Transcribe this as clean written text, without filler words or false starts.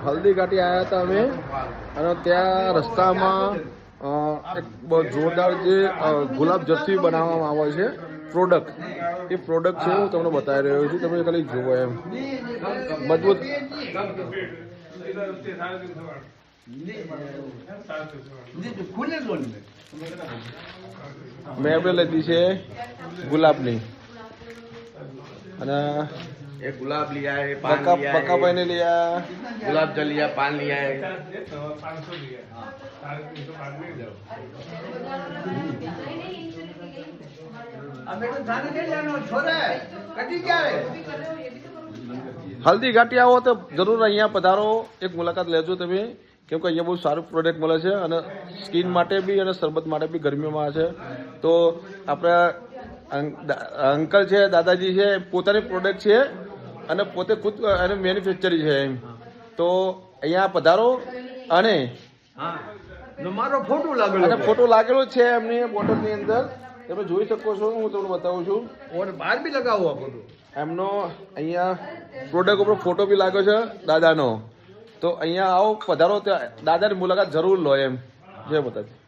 હલ્દી ઘાટી આવ્યા હતા અમે અને ત્યાં રસ્તામાં એક જોરદાર જે ગુલાબ જથ્થી બનાવવામાં આવે છે પ્રોડક્ટ, એ પ્રોડક્ટ છે હું તમને બતાવી રહ્યો છું, તમે ખાલી જુઓ એમ મજબૂત. મેં આપણે લીધી છે ગુલાબની અને एक गुलाब लिया है, पान लिया है, बका भाई ने लिया, गुलाब जल लिया, पान लिया है। હલ્દી ઘાટી આવો તો જરૂર અહીંયા પધારો, એક મુલાકાત લેજો તમે, કેમ કે અહીંયા બહુ સારું પ્રોડક્ટ મળે છે અને સ્કિન માટે બી અને શરબત માટે બી ગરમીઓમાં છે. તો આપણા અંકલ છે, દાદાજી છે, પોતાની પ્રોડક્ટ છે અને પોતે ખુદ અને મેન્યુફેક્ચરિંગ છે એમ. તો અહીંયા પધારો અને મારો ફોટો લાગેલો છે એમની બોટલની અંદર, તમે જોઈ શકો છો, હું તમને બતાવું છું. બહાર બી લગાવો ફોટો એમનો અહીંયા પ્રોડક્ટ ઉપર ફોટો બી લાગ્યો છે દાદાનો. તો અહીંયા આવો પધારો, દાદાની મુલાકાત જરૂર લો એમ. જય માતાજી.